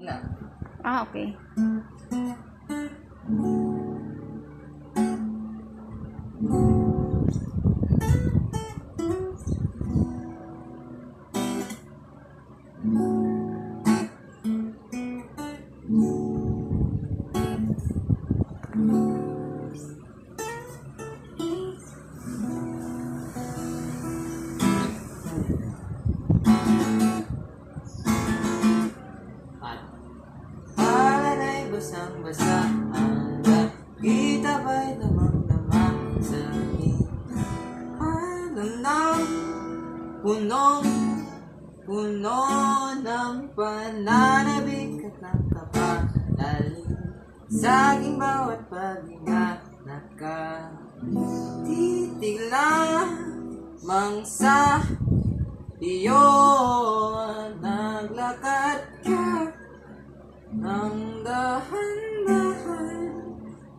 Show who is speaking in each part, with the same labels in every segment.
Speaker 1: Na.
Speaker 2: Ah, okay.
Speaker 1: At alay ay basang-basa ang kita ba'y damang-damang sa akin. Alam ng punong-puno ng pananabik at ng kapalalim sa aking bawat paghinga nakatitig lamang sa iyo. Naglakad ka ng dahan-dahan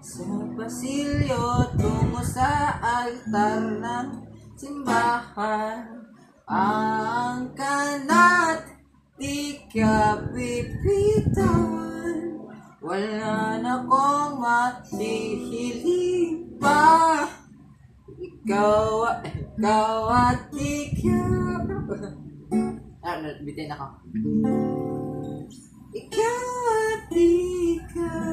Speaker 1: sa pasilyo tungo sa altar ng simbahan. Ang kanat di ka pipitawan, wala na kong matihiling pa. Ikaw at ikaw. Bitin ako. Ikaw at ikaw.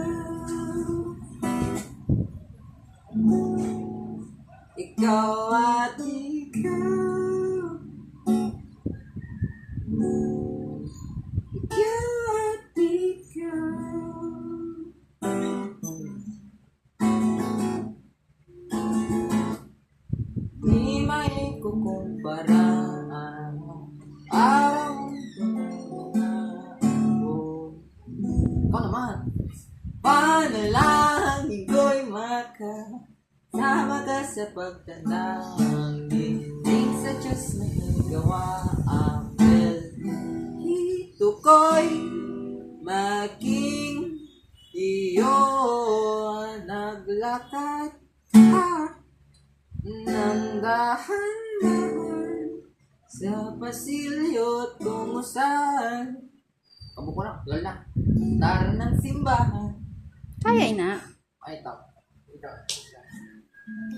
Speaker 1: Ikaw at ikaw. Ikaw at ikaw. Di may kukumpara ang araw na ako. Ikaw naman. Panalangin ko'y makasama ka sa pagtanda. Ang dinding sa Diyos na higawa ang hito ko'y maging iyo. Naglakad ka ng dahan-dahan sa pasilyo tungo sa kabuko na, lal na. Tara ng simbahan.
Speaker 2: Kaya na.
Speaker 1: Ay, ito.